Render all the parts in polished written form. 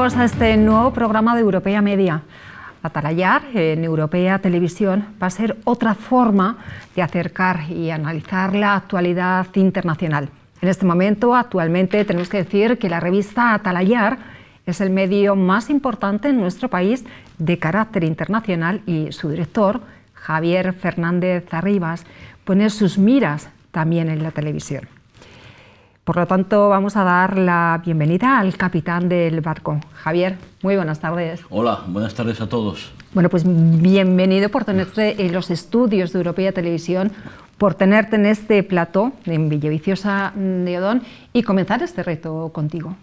Bienvenidos a este nuevo programa de Europea Media. Atalayar en Europea Televisión va a ser otra forma de acercar y analizar la actualidad internacional. En este momento, actualmente, tenemos que decir que la revista Atalayar es el medio más importante en nuestro país de carácter internacional y su director, Javier Fernández Arribas, pone sus miras también en la televisión. Por lo tanto, vamos a dar la bienvenida al capitán del barco. Javier, muy buenas tardes. Hola, buenas tardes a todos. Bueno, pues bienvenido por tenerte en los estudios de Europea Televisión, por tenerte en este plató en Villaviciosa de Odón y comenzar este reto contigo.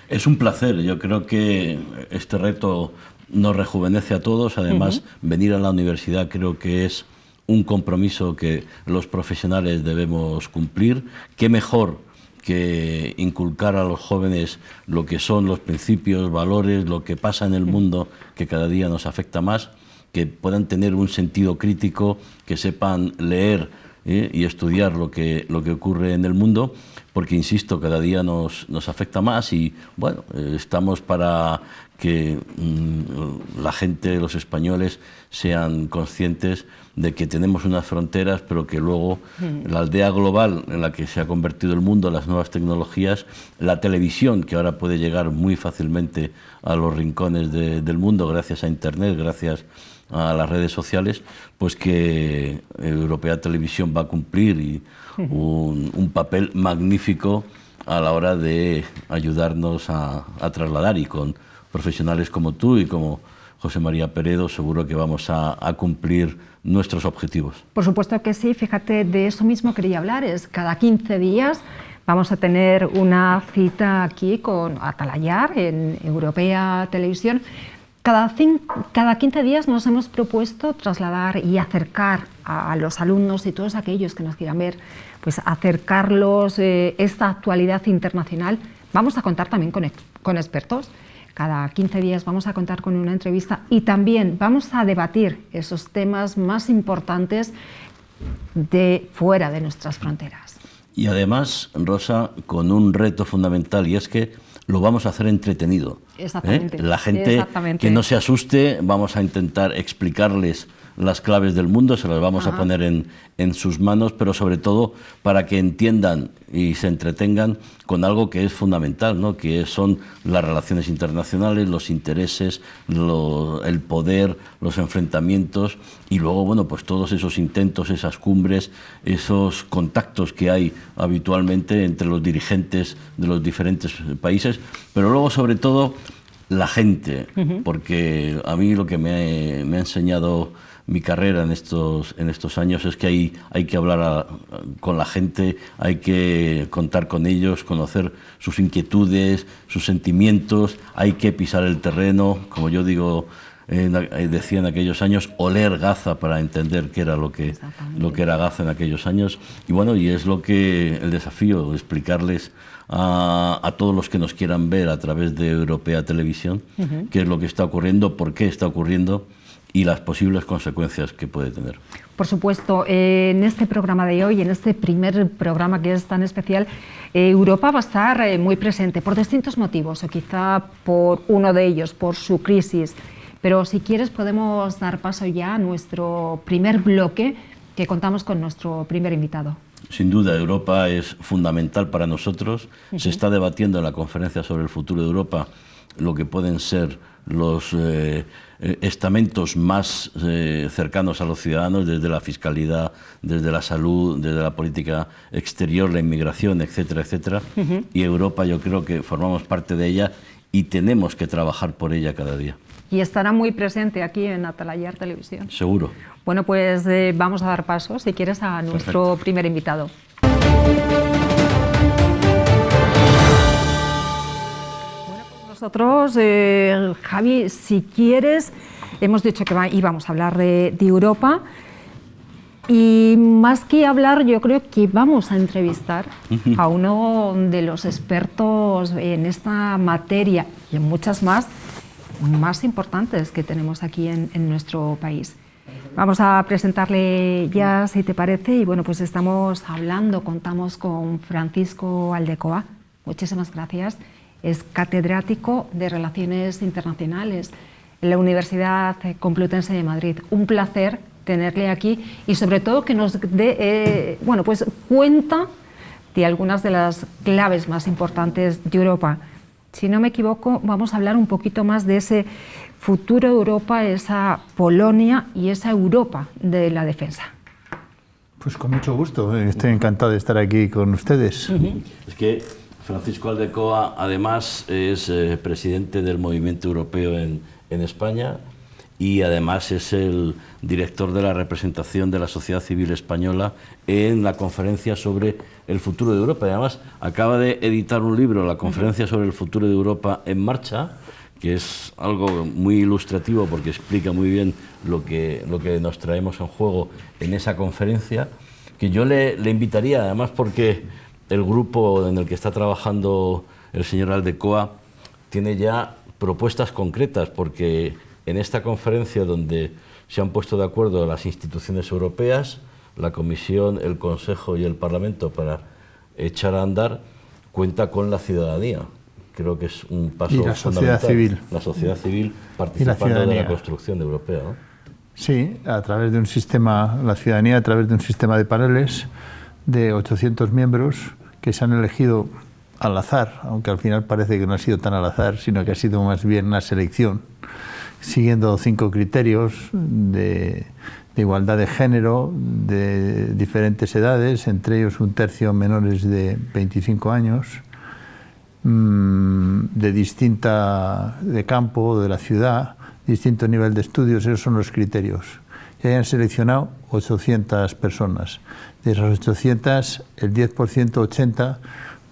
Es un placer, yo creo que este reto nos rejuvenece a todos, además venir a la universidad creo que es un compromiso que los profesionales debemos cumplir. ¿Qué mejor que inculcar a los jóvenes lo que son los principios, valores, lo que pasa en el mundo que cada día nos afecta más, que puedan tener un sentido crítico, que sepan leer y estudiar lo que ocurre en el mundo, porque, insisto, cada día nos afecta más y, bueno, estamos para que la gente, los españoles, sean conscientes de que tenemos unas fronteras, pero que luego la aldea global en la que se ha convertido el mundo, las nuevas tecnologías, la televisión, que ahora puede llegar muy fácilmente a los rincones del mundo gracias a Internet, gracias a las redes sociales, pues que Europea Televisión va a cumplir un papel magnífico a la hora de ayudarnos a trasladar, y con profesionales como tú y como José María Peredo seguro que vamos a cumplir nuestros objetivos. Por supuesto que sí, fíjate, de eso mismo quería hablar, es cada 15 días vamos a tener una cita aquí con Atalayar en Europea Televisión. Cada 15 días nos hemos propuesto trasladar y acercar a los alumnos y todos aquellos que nos quieran ver, pues acercarlos esta actualidad internacional. Vamos a contar también con expertos. Cada 15 días vamos a contar con una entrevista y también vamos a debatir esos temas más importantes de fuera de nuestras fronteras. Y además, Rosa, con un reto fundamental, y es que lo vamos a hacer entretenido. Exactamente. La gente que no se asuste, vamos a intentar explicarles las claves del mundo, se las vamos a poner en sus manos, pero sobre todo para que entiendan y se entretengan con algo que es fundamental, ¿no? Que son las relaciones internacionales, los intereses, el poder, los enfrentamientos y luego, bueno, pues todos esos intentos, esas cumbres, esos contactos que hay habitualmente entre los dirigentes de los diferentes países, pero luego sobre todo la gente, porque a mí lo que me ha enseñado mi carrera en estos años es que hay que hablar con la gente, hay que contar con ellos, conocer sus inquietudes, sus sentimientos, hay que pisar el terreno, como yo decía en aquellos años, oler Gaza para entender qué era lo que era Gaza en aquellos años. Y bueno, y es el desafío, explicarles a todos los que nos quieran ver a través de Europea Televisión qué es lo que está ocurriendo, por qué está ocurriendo y las posibles consecuencias que puede tener. Por supuesto, en este programa de hoy, en este primer programa que es tan especial, Europa va a estar muy presente por distintos motivos, o quizá por uno de ellos, por su crisis. Pero si quieres podemos dar paso ya a nuestro primer bloque, que contamos con nuestro primer invitado. Sin duda, Europa es fundamental para nosotros. Se está debatiendo en la conferencia sobre el futuro de Europa lo que pueden ser los estamentos más cercanos a los ciudadanos, desde la fiscalidad, desde la salud, desde la política exterior, la inmigración, etcétera, etcétera. Y Europa, yo creo que formamos parte de ella y tenemos que trabajar por ella cada día. Y estará muy presente aquí en Atalayar Televisión. Seguro. Bueno, pues vamos a dar paso, si quieres, a nuestro primer invitado. Bueno, pues nosotros, Javi, si quieres, hemos dicho que íbamos a hablar de Europa. Y más que hablar, yo creo que vamos a entrevistar a uno de los expertos en esta materia y en muchas más importantes que tenemos aquí en nuestro país. Vamos a presentarle ya, si te parece, y bueno, pues contamos con Francisco Aldecoa. Muchísimas gracias. es catedrático de Relaciones Internacionales en la Universidad Complutense de Madrid. Un placer tenerle aquí y sobre todo que nos dé pues cuenta de algunas de las claves más importantes de Europa. Si no me equivoco, vamos a hablar un poquito más de ese futuro Europa, esa Polonia y esa Europa de la defensa. Pues con mucho gusto, estoy encantado de estar aquí con ustedes. Es que Francisco Aldecoa además es presidente del Movimiento Europeo en España y además es el director de la representación de la sociedad civil española en la conferencia sobre el futuro de Europa. Y además acaba de editar un libro, la conferencia sobre el futuro de Europa en marcha, que es algo muy ilustrativo porque explica muy bien lo que nos traemos en juego en esa conferencia, que yo le invitaría, además porque el grupo en el que está trabajando el señor Aldecoa tiene ya propuestas concretas, porque en esta conferencia donde se han puesto de acuerdo las instituciones europeas, la Comisión, el Consejo y el Parlamento para echar a andar, cuenta con la ciudadanía. Creo que es un paso y la fundamental. Sociedad civil. La sociedad civil participando de la construcción europea, ¿no? Sí, a través de un sistema, la ciudadanía a través de un sistema de paneles de 800 miembros que se han elegido al azar, aunque al final parece que no ha sido tan al azar, sino que ha sido más bien una selección, siguiendo 5 criterios de igualdad de género, de diferentes edades, entre ellos 1/3 menores de 25 años, de campo, de la ciudad, distinto nivel de estudios. Esos son los criterios. Y hayan seleccionado 800 personas. De esas 800, el 10%, 80,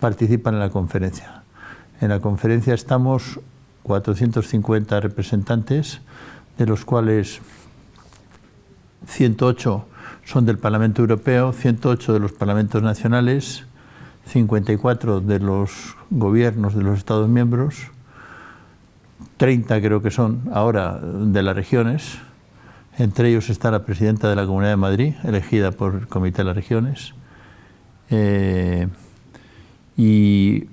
participan en la conferencia. En la conferencia estamos 450 representantes, de los cuales 108 son del Parlamento Europeo, 108 de los parlamentos nacionales, 54 de los gobiernos de los Estados miembros, 30 creo que son ahora de las regiones, entre ellos está la presidenta de la Comunidad de Madrid, elegida por el Comité de las Regiones, y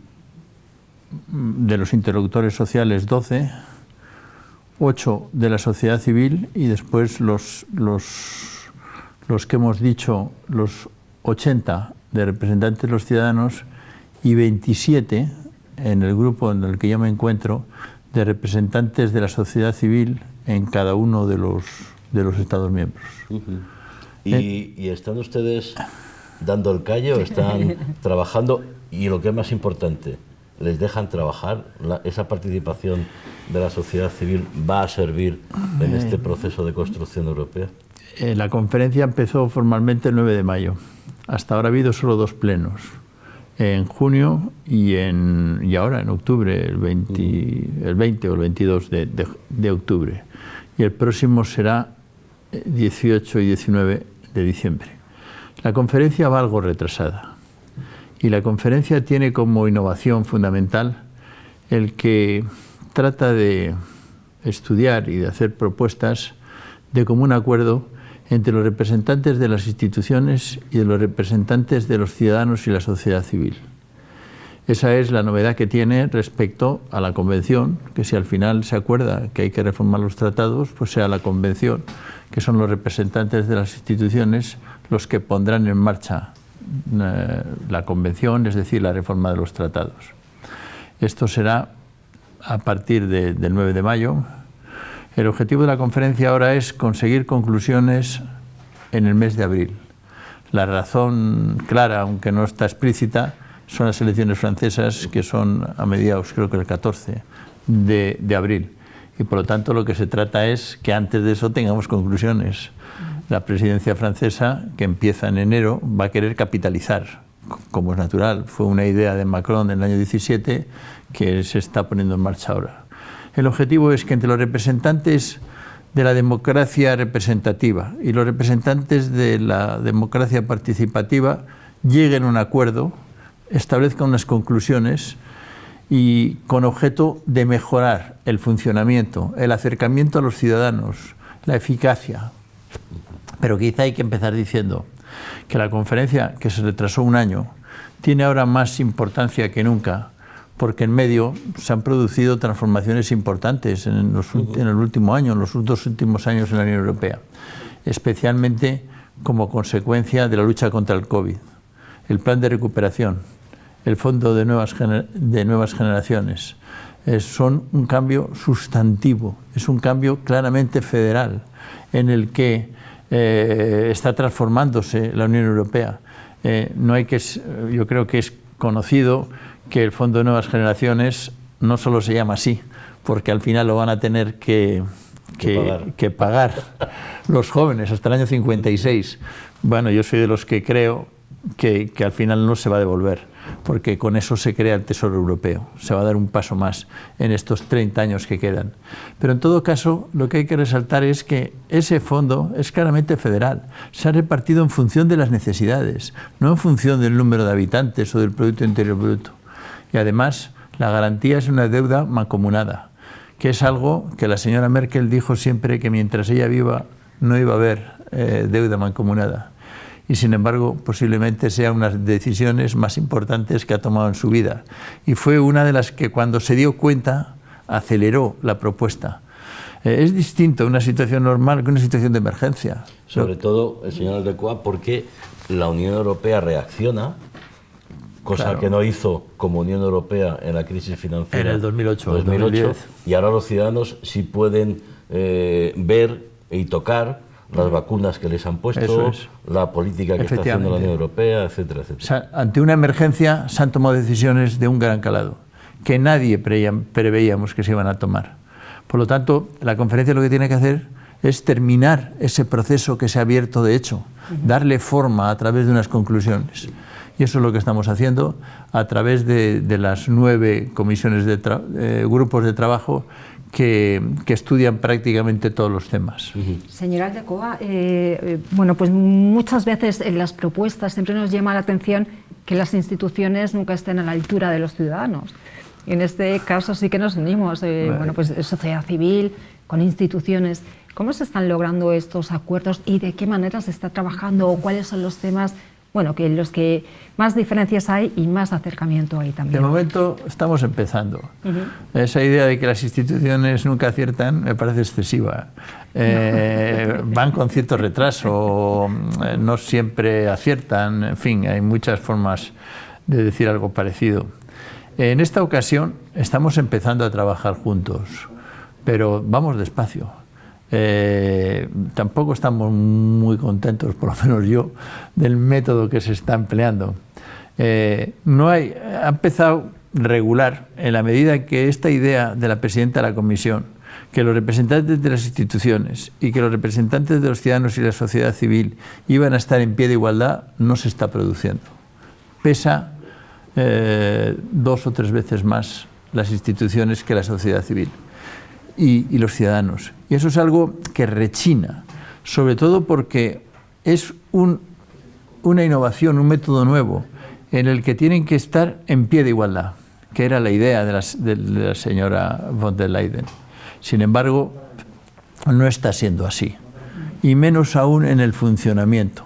de los interlocutores sociales 12, 8 de la sociedad civil y después los que hemos dicho, los 80 de representantes de los ciudadanos y 27 en el grupo en el que yo me encuentro de representantes de la sociedad civil en cada uno de los Estados miembros. ¿Y están ustedes dando el callo, están trabajando y lo que es más importante, les dejan trabajar? ¿Esa participación de la sociedad civil va a servir en este proceso de construcción europea? La conferencia empezó formalmente el 9 de mayo. Hasta ahora ha habido solo 2 plenos, en junio y ahora en octubre, el 20 o el 22 de octubre. Y el próximo será 18 y 19 de diciembre. La conferencia va algo retrasada y la conferencia tiene como innovación fundamental el que trata de estudiar y de hacer propuestas de común acuerdo entre los representantes de las instituciones y de los representantes de los ciudadanos y la sociedad civil. Esa es la novedad que tiene respecto a la Convención, que si al final se acuerda que hay que reformar los tratados, pues sea la Convención, que son los representantes de las instituciones los que pondrán en marcha la Convención, es decir, la reforma de los tratados. Esto será a partir del 9 de mayo. El objetivo de la conferencia ahora es conseguir conclusiones en el mes de abril. La razón clara, aunque no está explícita, son las elecciones francesas, que son a mediados, creo que el 14 de abril. Y por lo tanto lo que se trata es que antes de eso tengamos conclusiones. La presidencia francesa, que empieza en enero, va a querer capitalizar, como es natural. Fue una idea de Macron en el año 17 que se está poniendo en marcha ahora. El objetivo es que entre los representantes de la democracia representativa y los representantes de la democracia participativa lleguen a un acuerdo, establezcan unas conclusiones y con objeto de mejorar el funcionamiento, el acercamiento a los ciudadanos, la eficacia. Pero quizá hay que empezar diciendo que la conferencia, que se retrasó un año, tiene ahora más importancia que nunca, porque en medio se han producido transformaciones importantes en el último año, en los 2 últimos años en la Unión Europea, especialmente como consecuencia de la lucha contra el COVID, el plan de recuperación, el Fondo de Nuevas Generaciones. Son un cambio sustantivo, es un cambio claramente federal en el que está transformándose la Unión Europea. Yo creo que es conocido que el Fondo de Nuevas Generaciones no solo se llama así, porque al final lo van a tener que pagar los jóvenes hasta el año 56. Bueno, yo soy de los que creo que al final no se va a devolver, porque con eso se crea el Tesoro Europeo. Se va a dar un paso más en estos 30 años que quedan. Pero en todo caso, lo que hay que resaltar es que ese fondo es claramente federal. Se ha repartido en función de las necesidades, no en función del número de habitantes o del Producto Interior Bruto. Y además, la garantía es una deuda mancomunada, que es algo que la señora Merkel dijo siempre, que mientras ella viva no iba a haber deuda mancomunada. Y sin embargo, posiblemente sea una de las decisiones más importantes que ha tomado en su vida. Y fue una de las que, cuando se dio cuenta, aceleró la propuesta. Es distinto una situación normal que una situación de emergencia. Sobre todo, el señor Aldecoa, porque la Unión Europea reacciona, cosa que no hizo como Unión Europea en la crisis financiera en el 2008, y ahora los ciudadanos sí pueden ver y tocar las vacunas que les han puesto, la política que está haciendo la Unión Europea, etcétera, etcétera. O sea, ante una emergencia se han tomado decisiones de un gran calado, que nadie preveíamos que se iban a tomar. Por lo tanto, la conferencia lo que tiene que hacer es terminar ese proceso que se ha abierto de hecho, darle forma a través de unas conclusiones. Y eso es lo que estamos haciendo a través de las 9 comisiones grupos de trabajo que estudian prácticamente todos los temas. Señor Aldecoa, bueno, pues muchas veces en las propuestas siempre nos llama la atención que las instituciones nunca estén a la altura de los ciudadanos. En este caso sí que nos unimos, bueno, pues sociedad civil, con instituciones. ¿Cómo se están logrando estos acuerdos y de qué manera se está trabajando o cuáles son los temas, bueno, que los que más diferencias hay y más acercamiento hay también? De momento estamos empezando. Esa idea de que las instituciones nunca aciertan me parece excesiva. Van con cierto retraso, no siempre aciertan, en fin, hay muchas formas de decir algo parecido. En esta ocasión estamos empezando a trabajar juntos, pero vamos despacio. Tampoco estamos muy contentos, por lo menos yo, del método que se está empleando. Ha empezado regular, en la medida en que esta idea de la presidenta de la Comisión, que los representantes de las instituciones y que los representantes de los ciudadanos y la sociedad civil iban a estar en pie de igualdad, no se está produciendo. Pesa 2 o 3 veces más las instituciones que la sociedad civil y los ciudadanos. Y eso es algo que rechina, sobre todo porque es una innovación, un método nuevo en el que tienen que estar en pie de igualdad, que era la idea de la señora von der Leyen. Sin embargo, no está siendo así, y menos aún en el funcionamiento.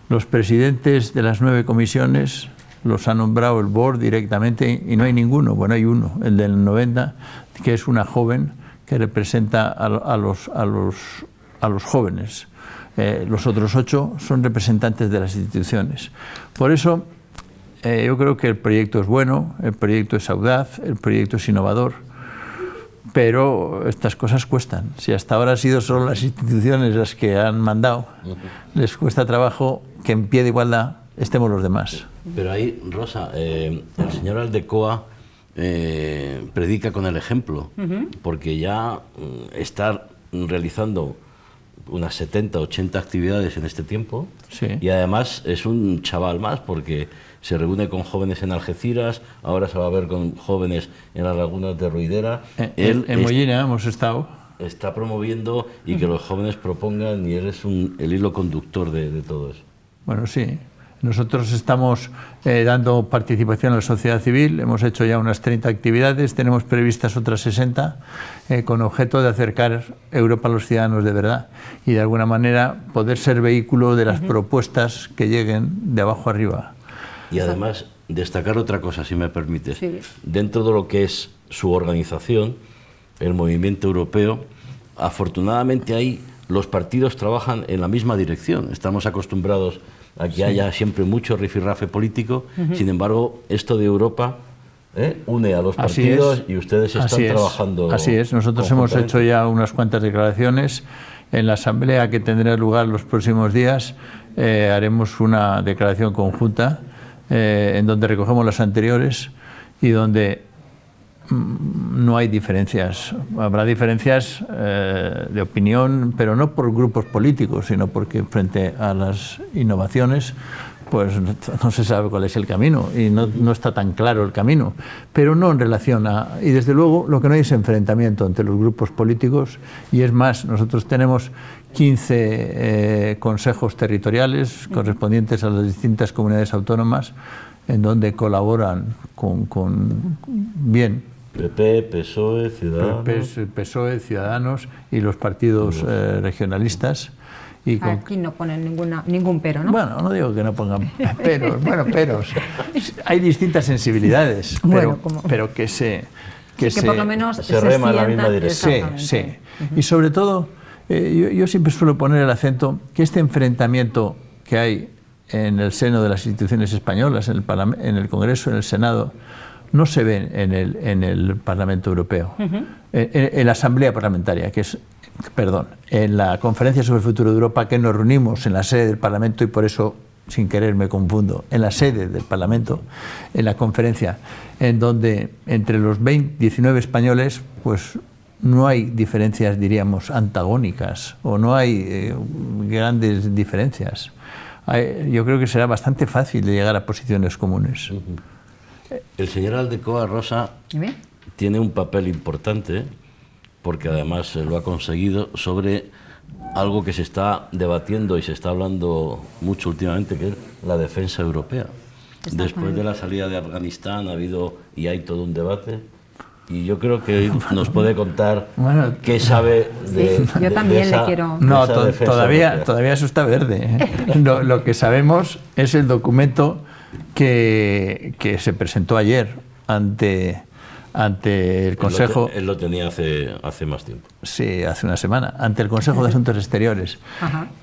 Los presidentes de las 9 comisiones los ha nombrado el board directamente y no hay ninguno. Bueno, hay uno, el del 90, que es una joven que representa a los jóvenes. Los otros 8 son representantes de las instituciones. Por eso, yo creo que el proyecto es bueno, el proyecto es audaz, el proyecto es innovador, pero estas cosas cuestan. Si hasta ahora han sido solo las instituciones las que han mandado, les cuesta trabajo que en pie de igualdad estemos los demás. Pero ahí, Rosa, el señor Aldecoa predica con el ejemplo, porque ya está realizando unas 70, 80 actividades en este tiempo, y además es un chaval más, porque se reúne con jóvenes en Algeciras, ahora se va a ver con jóvenes en las lagunas de Ruidera. En Mollina hemos estado. Está promoviendo y que los jóvenes propongan, y él es el hilo conductor de todo eso. Bueno, sí. Nosotros estamos dando participación a la sociedad civil, hemos hecho ya unas 30 actividades, tenemos previstas otras 60 con objeto de acercar Europa a los ciudadanos de verdad y de alguna manera poder ser vehículo de las propuestas que lleguen de abajo arriba. Y además destacar otra cosa, si me permites. Sí. Dentro de lo que es su organización, el movimiento europeo, afortunadamente ahí los partidos trabajan en la misma dirección. Estamos acostumbrados a que haya siempre mucho rifirrafe político, sin embargo, esto de Europa une a los partidos y ustedes están trabajando. Así es, nosotros hemos hecho ya unas cuantas declaraciones. En la asamblea que tendrá lugar los próximos días haremos una declaración conjunta en donde recogemos las anteriores y donde no hay diferencias. Habrá diferencias de opinión, pero no por grupos políticos, sino porque frente a las innovaciones pues no se sabe cuál es el camino y no está tan claro el camino, pero no en relación a... Y desde luego lo que no hay es enfrentamiento entre los grupos políticos, y es más, nosotros tenemos 15 consejos territoriales correspondientes a las distintas comunidades autónomas en donde colaboran con bien PP, PSOE, Ciudadanos. PSOE, Ciudadanos y los partidos regionalistas. Y aquí no ponen ningún pero, ¿no? Bueno, no digo que no pongan peros, peros. Hay distintas sensibilidades, pero que por lo menos se rema en la misma dirección. Sí. Y sobre todo, yo siempre suelo poner el acento que este enfrentamiento que hay en el seno de las instituciones españolas, en el Congreso, en el Senado, no se ve en el Parlamento Europeo, en la Asamblea Parlamentaria, en la Conferencia sobre el Futuro de Europa, que nos reunimos en la sede del Parlamento, y por eso, sin querer, me confundo, en la sede del Parlamento, en la conferencia, en donde entre los 19 españoles, pues no hay diferencias, diríamos, antagónicas, o no hay grandes diferencias. Yo creo que será bastante fácil de llegar a posiciones comunes. El señor Aldecoa, Rosa, tiene un papel importante, porque además lo ha conseguido, sobre algo que se está debatiendo y se está hablando mucho últimamente, que es la defensa europea. Después de la salida de Afganistán ha habido y hay todo un debate, y yo creo que nos puede contar qué sabe de yo también le quiero... No, todavía eso está verde. Lo que sabemos es el documento que se presentó ayer ante el Consejo... Él lo tenía hace más tiempo. Sí, hace una semana, ante el Consejo de Asuntos Exteriores.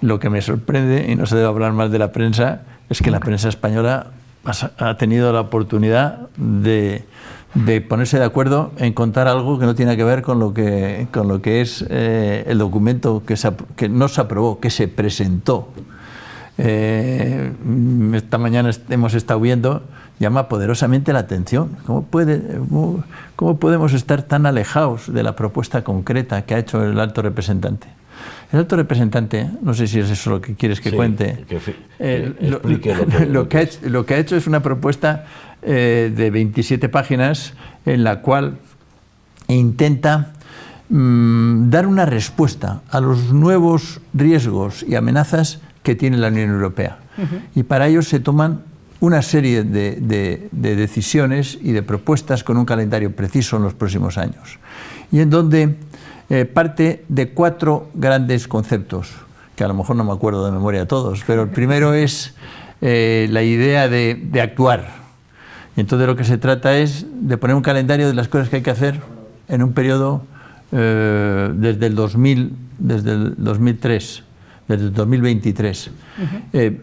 Lo que me sorprende, y no se debe hablar más de la prensa, es que la prensa española ha tenido la oportunidad de ponerse de acuerdo en contar algo que no tiene que ver con lo que es el documento que no se aprobó, que se presentó. Esta mañana hemos estado viendo, llama poderosamente la atención. ¿Cómo podemos estar tan alejados de la propuesta concreta que ha hecho el alto representante? El alto representante, no sé si es eso lo que quieres que cuente, lo que ha hecho es una propuesta de 27 páginas en la cual intenta dar una respuesta a los nuevos riesgos y amenazas que tiene la Unión Europea. Y para ello se toman una serie de decisiones y de propuestas con un calendario preciso en los próximos años. Y en donde parte de 4 grandes conceptos, que a lo mejor no me acuerdo de memoria todos, pero el primero es la idea de actuar. Y entonces lo que se trata es de poner un calendario de las cosas que hay que hacer en un periodo desde el 2003, desde el 2023.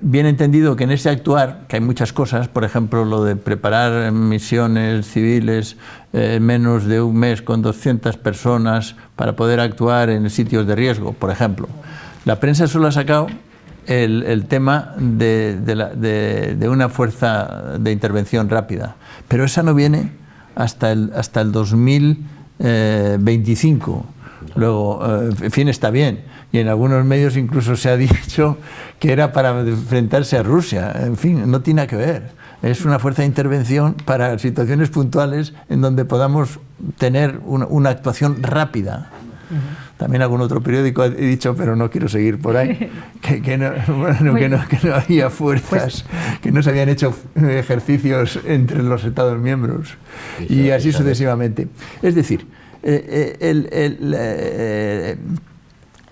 Bien entendido que en ese actuar, que hay muchas cosas, por ejemplo, lo de preparar misiones civiles menos de un mes con 200 personas para poder actuar en sitios de riesgo, por ejemplo. La prensa solo ha sacado el tema de una fuerza de intervención rápida, pero esa no viene hasta el 2025. Luego, en fin, está bien. Y en algunos medios incluso se ha dicho que era para enfrentarse a Rusia. En fin, no tiene que ver. Es una fuerza de intervención para situaciones puntuales en donde podamos tener una actuación rápida. También algún otro periódico ha dicho, pero no quiero seguir por ahí, que no había fuerzas, que no se habían hecho ejercicios entre los Estados miembros, y así sucesivamente. Es decir,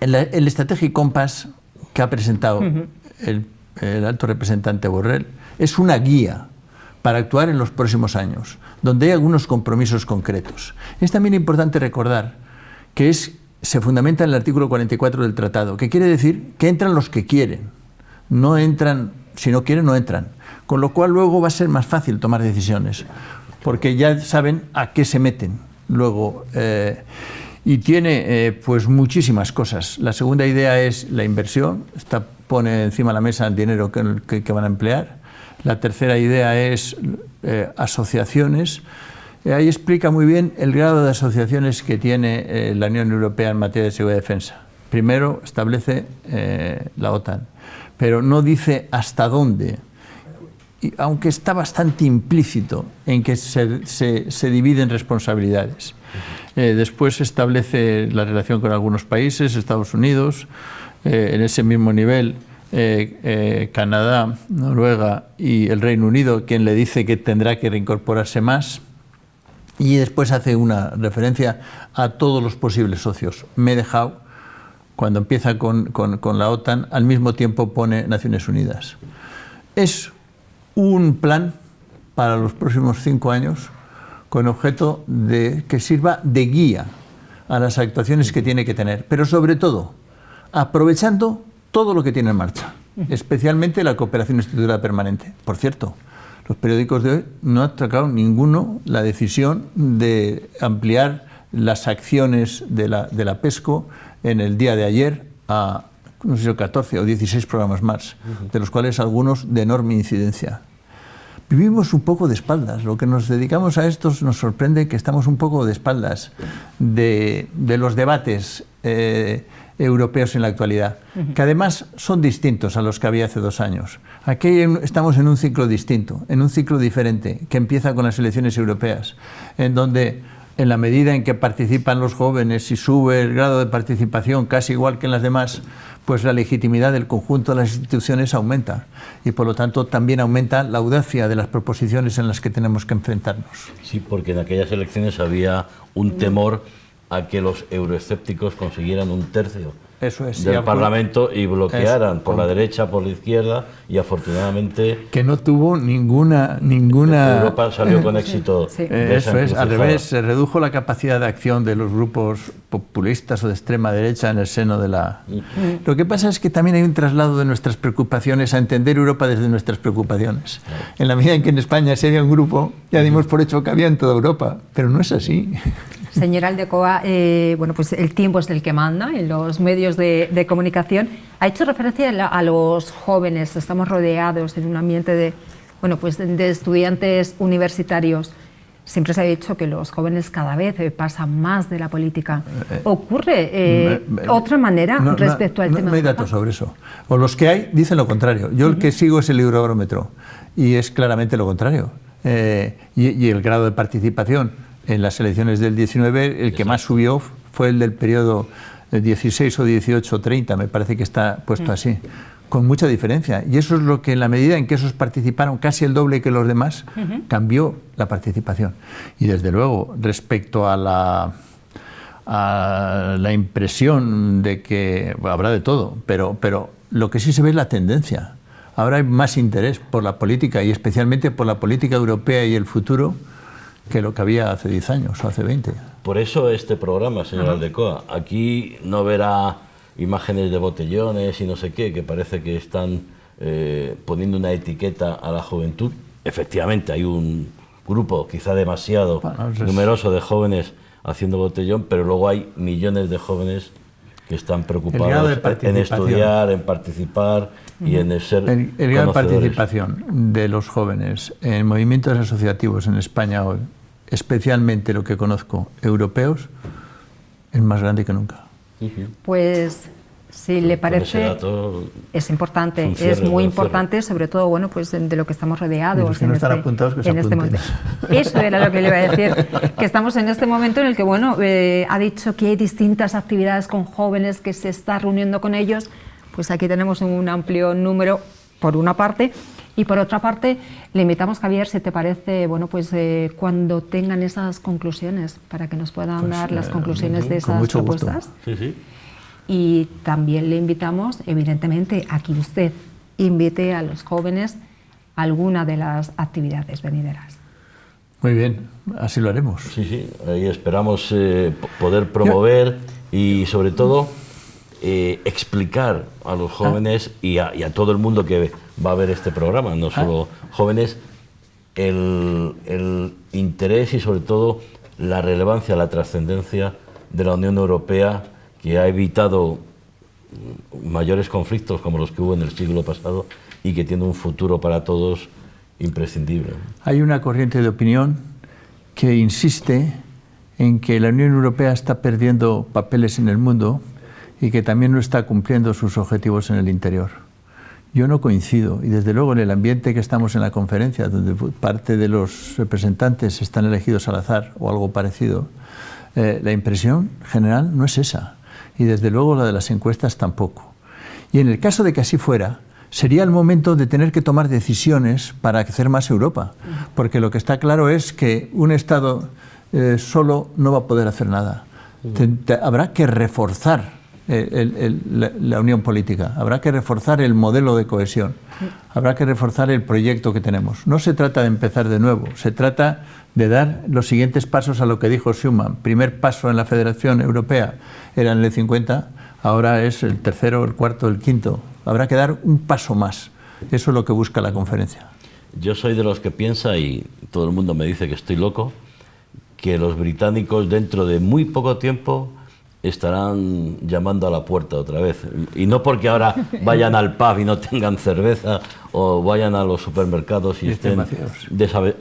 el Strategic Compass que ha presentado el alto representante Borrell es una guía para actuar en los próximos años, donde hay algunos compromisos concretos. Es también importante recordar que se fundamenta en el artículo 44 del tratado, que quiere decir que entran los que quieren, no entran, si no quieren no entran, con lo cual luego va a ser más fácil tomar decisiones, porque ya saben a qué se meten luego. Y tiene pues muchísimas cosas. La segunda idea es la inversión, pone encima de la mesa el dinero que van a emplear. La tercera idea es asociaciones. Ahí explica muy bien el grado de asociaciones que tiene la Unión Europea en materia de seguridad y defensa. Primero establece la OTAN, pero no dice hasta dónde, y aunque está bastante implícito en que se dividen responsabilidades. Después establece la relación con algunos países, Estados Unidos, en ese mismo nivel Canadá, Noruega y el Reino Unido, quien le dice que tendrá que reincorporarse más, y después hace una referencia a todos los posibles socios. Me he dejado, cuando empieza con la OTAN, al mismo tiempo pone Naciones Unidas. Es un plan para los próximos 5 años con objeto de que sirva de guía a las actuaciones que tiene que tener, pero sobre todo aprovechando todo lo que tiene en marcha, especialmente la cooperación institucional permanente. Por cierto, los periódicos de hoy no han tocado ninguno la decisión de ampliar las acciones de la PESCO en el día de ayer a, no sé si 14 o 16 programas más, de los cuales algunos de enorme incidencia. Vivimos un poco de espaldas. Lo que nos dedicamos a estos nos sorprende que estamos un poco de espaldas de los debates europeos en la actualidad, que además son distintos a los que había hace 2 años. Aquí estamos en un ciclo distinto, en un ciclo diferente, que empieza con las elecciones europeas, en donde en la medida en que participan los jóvenes y sube el grado de participación casi igual que en las demás, pues la legitimidad del conjunto de las instituciones aumenta y por lo tanto también aumenta la audacia de las proposiciones en las que tenemos que enfrentarnos. Sí, porque en aquellas elecciones había un temor a que los euroescépticos consiguieran 1/3 del Parlamento y bloquearan por la derecha, por la izquierda, y afortunadamente que no tuvo ninguna Europa salió con éxito. Sí. De esa eso es, al encrucijada. revés, se redujo la capacidad de acción de los grupos populistas o de extrema derecha en el seno de la... Lo que pasa es que también hay un traslado de nuestras preocupaciones a entender Europa desde nuestras preocupaciones. En la medida en que en España se había un grupo, ya dimos por hecho que había en toda Europa, pero no es así. Señor Aldecoa, bueno, pues el tiempo es el que manda en los medios de comunicación. Ha hecho referencia a los jóvenes. Estamos rodeados en un ambiente de estudiantes universitarios. Siempre se ha dicho que los jóvenes cada vez pasan más de la política. ¿Ocurre otra manera respecto al tema? No hay datos sobre eso. O los que hay dicen lo contrario. Yo el que sigo es el Eurobarómetro y es claramente lo contrario. Y el grado de participación en las elecciones del 19, el que más subió fue el del periodo 16 o 18 o 30, me parece que está puesto así, con mucha diferencia. Y eso es lo que en la medida en que esos participaron casi el doble que los demás, cambió la participación. Y desde luego, respecto a la impresión de que habrá de todo, pero lo que sí se ve es la tendencia. Ahora hay más interés por la política y especialmente por la política europea y el futuro que lo que había hace 10 años o hace 20. Por eso este programa, señor Aldecoa, aquí no verá imágenes de botellones y no sé qué, que parece que están poniendo una etiqueta a la juventud. Efectivamente, hay un grupo quizá demasiado numeroso de jóvenes haciendo botellón, pero luego hay millones de jóvenes que están preocupados en estudiar, en participar y en ser El grado de participación de los jóvenes en movimientos asociativos en España hoy, especialmente lo que conozco, europeos, es más grande que nunca. Pues si le parece, es importante, es muy importante, sobre todo, bueno, pues de lo que estamos rodeados. Los que no están apuntados, que se apunten. Momento. Eso era lo que le iba a decir, que estamos en este momento en el que, bueno, ha dicho que hay distintas actividades con jóvenes, que se está reuniendo con ellos. Pues aquí tenemos un amplio número, por una parte, y por otra parte, le invitamos, Javier, si te parece, bueno, pues cuando tengan esas conclusiones, para que nos puedan dar las conclusiones de esas propuestas. Sí, sí. Y también le invitamos, evidentemente, a que usted invite a los jóvenes alguna de las actividades venideras. Muy bien, así lo haremos. Sí, ahí esperamos poder promover y sobre todo explicar a los jóvenes y a todo el mundo que va a ver este programa, no solo jóvenes, el interés y sobre todo la relevancia, la trascendencia de la Unión Europea, que ha evitado mayores conflictos como los que hubo en el siglo pasado y que tiene un futuro para todos imprescindible. Hay una corriente de opinión que insiste en que la Unión Europea está perdiendo papeles en el mundo y que también no está cumpliendo sus objetivos en el interior. Yo no coincido, y desde luego en el ambiente que estamos en la conferencia, donde parte de los representantes están elegidos al azar o algo parecido, la impresión general no es esa, y desde luego la de las encuestas tampoco. Y en el caso de que así fuera, sería el momento de tener que tomar decisiones para hacer más Europa, porque lo que está claro es que un Estado solo no va a poder hacer nada. Habrá que reforzar la unión política, habrá que reforzar el modelo de cohesión, habrá que reforzar el proyecto que tenemos. No se trata de empezar de nuevo, se trata de dar los siguientes pasos a lo que dijo Schuman. Primer paso en la Federación Europea era en el 50, ahora es el tercero, el cuarto, el quinto. Habrá que dar un paso más. Eso es lo que busca la conferencia. Yo soy de los que piensa, y todo el mundo me dice que estoy loco, que los británicos dentro de muy poco tiempo estarán llamando a la puerta otra vez. Y no porque ahora vayan al pub y no tengan cerveza o vayan a los supermercados y estén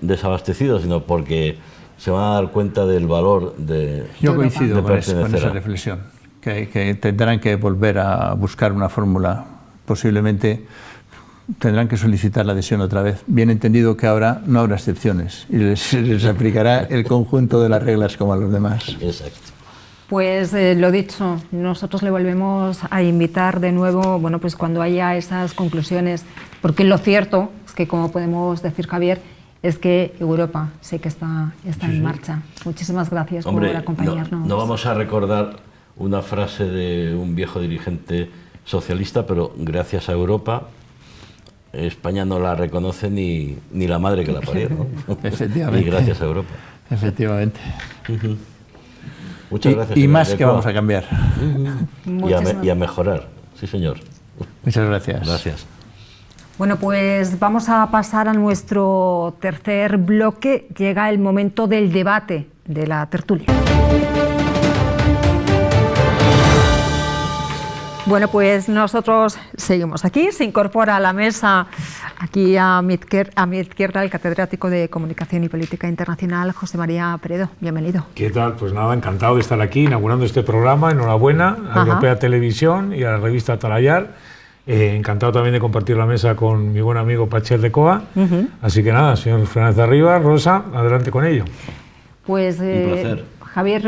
desabastecidos, sino porque se van a dar cuenta del valor de Yo coincido con esa reflexión, que tendrán que volver a buscar una fórmula. Posiblemente tendrán que solicitar la adhesión otra vez. Bien entendido que ahora no habrá excepciones y les aplicará el conjunto de las reglas como a los demás. Exacto. Pues lo dicho, nosotros le volvemos a invitar de nuevo, bueno, pues cuando haya esas conclusiones, porque lo cierto es que, como podemos decir, Javier, es que Europa sí que está en marcha. Muchísimas gracias por acompañarnos. No vamos a recordar una frase de un viejo dirigente socialista, pero gracias a Europa, España no la reconoce ni la madre que la parió, ¿no? Efectivamente. Y gracias a Europa. Efectivamente. Muchas gracias. Y más que vamos a cambiar. Y a mejorar. Sí, señor. Muchas gracias. Gracias. Bueno, pues vamos a pasar a nuestro tercer bloque. Llega el momento del debate, de la tertulia. Bueno, pues nosotros seguimos aquí. Se incorpora a la mesa, aquí a mi izquierda, el catedrático de Comunicación y Política Internacional, José María Peredo. Bienvenido. ¿Qué tal? Pues nada, encantado de estar aquí inaugurando este programa. Enhorabuena a Europea Televisión y a la revista Atalayar. Encantado también de compartir la mesa con mi buen amigo Pachel de Coa. Así que nada, señor Fernández de Arriba, Rosa, adelante con ello. Pues un placer. Javier,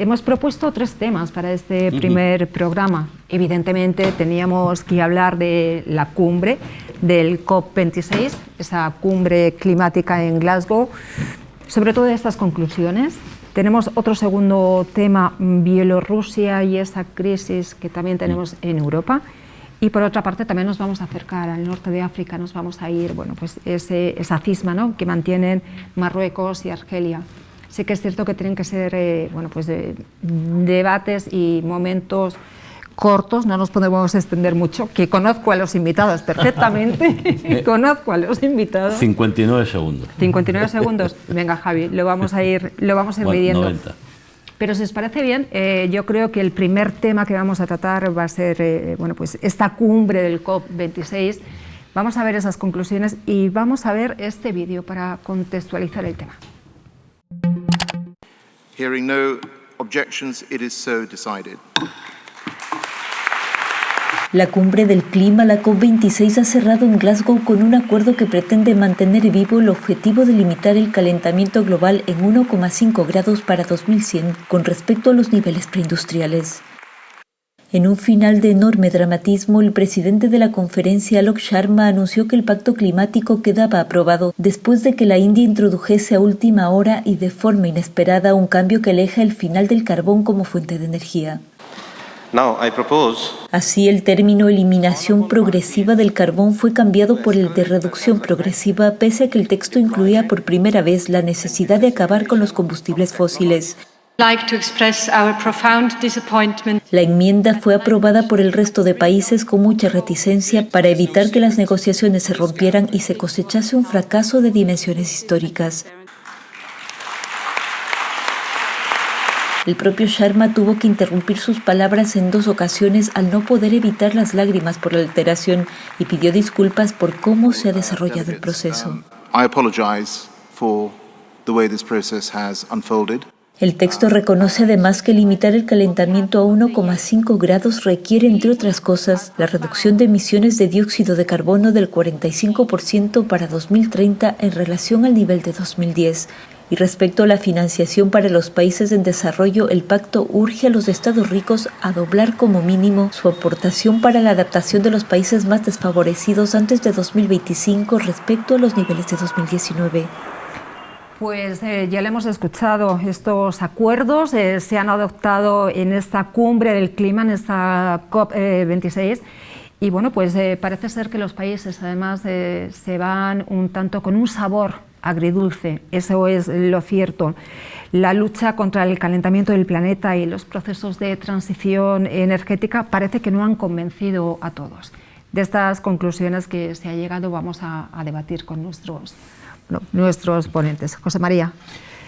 hemos propuesto 3 temas para este primer programa. Evidentemente teníamos que hablar de la cumbre del COP26, esa cumbre climática en Glasgow, sobre todo de estas conclusiones. Tenemos otro segundo tema, Bielorrusia y esa crisis que también tenemos en Europa. Y por otra parte también nos vamos a acercar al norte de África, nos vamos a ir, bueno, pues esa cisma, ¿no?, que mantienen Marruecos y Argelia. Sí que es cierto que tienen que ser bueno, pues debates y momentos cortos, no nos podemos extender mucho, que conozco a los invitados perfectamente, conozco a los invitados. 59 segundos. 59 segundos. Venga, Javi, lo vamos a ir midiendo. 90. Pero si os parece bien, yo creo que el primer tema que vamos a tratar va a ser bueno, pues esta cumbre del COP26. Vamos a ver esas conclusiones y vamos a ver este vídeo para contextualizar el tema. Hearing no objections, it is so decided. La cumbre del clima, la COP26, ha cerrado en Glasgow con un acuerdo que pretende mantener vivo el objetivo de limitar el calentamiento global en 1,5 grados para 2100 con respecto a los niveles preindustriales. En un final de enorme dramatismo, el presidente de la conferencia, Alok Sharma, anunció que el pacto climático quedaba aprobado después de que la India introdujese a última hora y de forma inesperada un cambio que aleja el final del carbón como fuente de energía. Now I propose. Así, el término eliminación progresiva del carbón fue cambiado por el de reducción progresiva, pese a que el texto incluía por primera vez la necesidad de acabar con los combustibles fósiles. La enmienda fue aprobada por el resto de países con mucha reticencia para evitar que las negociaciones se rompieran y se cosechase un fracaso de dimensiones históricas. El propio Sharma tuvo que interrumpir sus palabras en 2 ocasiones al no poder evitar las lágrimas por la alteración y pidió disculpas por cómo se ha desarrollado el proceso. I apologize for the way this process has unfolded. El texto reconoce además que limitar el calentamiento a 1,5 grados requiere, entre otras cosas, la reducción de emisiones de dióxido de carbono del 45% para 2030 en relación al nivel de 2010. Y respecto a la financiación para los países en desarrollo, el pacto urge a los estados ricos a doblar como mínimo su aportación para la adaptación de los países más desfavorecidos antes de 2025 respecto a los niveles de 2019. Pues ya le hemos escuchado, estos acuerdos se han adoptado en esta cumbre del clima, en esta COP26, y bueno, pues parece ser que los países además se van un tanto con un sabor agridulce, eso es lo cierto. La lucha contra el calentamiento del planeta y los procesos de transición energética parece que no han convencido a todos. De estas conclusiones que se ha llegado vamos a debatir con nuestros ponentes. José María.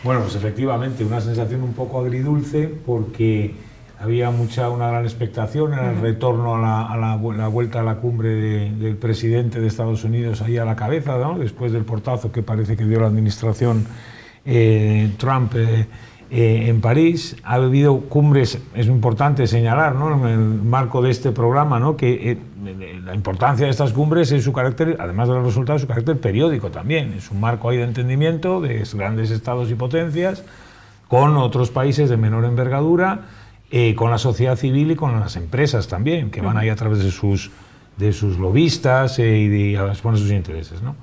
Bueno, pues efectivamente, una sensación un poco agridulce porque había una gran expectación en el retorno a la vuelta a la cumbre del presidente de Estados Unidos ahí a la cabeza, ¿no? Después del portazo que parece que dio la administración Trump en París. Ha habido cumbres, es importante señalar, ¿no? En el marco de este programa, ¿no? Que la importancia de estas cumbres es su carácter, además de los resultados, su carácter periódico también. Es un marco ahí de entendimiento de grandes estados y potencias con otros países de menor envergadura, con la sociedad civil y con las empresas también, que van ahí a través de sus lobistas y a exponer sus intereses, ¿no?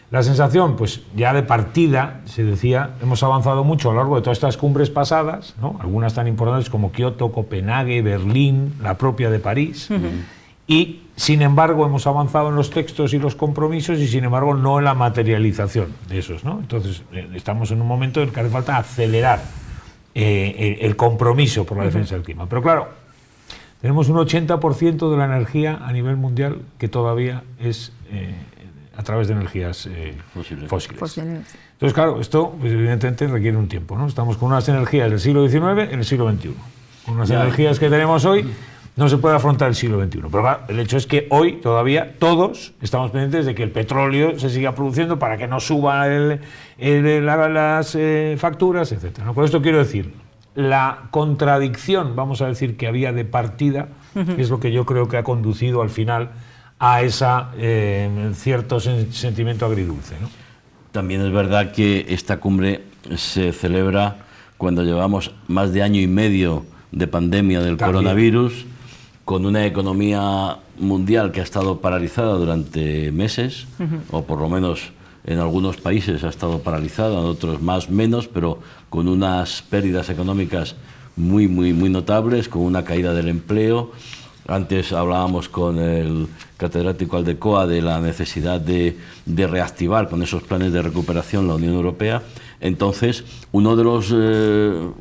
La sensación, pues ya de partida, se decía, hemos avanzado mucho a lo largo de todas estas cumbres pasadas, ¿no? Algunas tan importantes como Kioto, Copenhague, Berlín, la propia de París, y sin embargo hemos avanzado en los textos y los compromisos y sin embargo no en la materialización de esos, ¿no? Entonces estamos en un momento en el que hace falta acelerar el compromiso por la defensa del clima. Pero claro, tenemos un 80% de la energía a nivel mundial que todavía es a través de energías fósiles. Entonces, claro, esto pues, evidentemente requiere un tiempo, ¿no? Estamos con unas energías del siglo XIX en el siglo XXI. Con unas energías que tenemos hoy no se puede afrontar el siglo XXI. Pero claro, el hecho es que hoy todavía todos estamos pendientes de que el petróleo se siga produciendo para que no suban las facturas, etc. ¿No? Con esto quiero decir, la contradicción, vamos a decir, que había de partida, es lo que yo creo que ha conducido al final a esa cierto sentimiento agridulce, ¿no? También es verdad que esta cumbre se celebra cuando llevamos más de año y medio de pandemia del coronavirus, con una economía mundial que ha estado paralizada durante meses, o por lo menos en algunos países ha estado paralizada, en otros más menos, pero con unas pérdidas económicas muy notables, con una caída del empleo. Antes hablábamos con el catedrático Aldecoa de la necesidad de reactivar con esos planes de recuperación la Unión Europea. Entonces, uno de los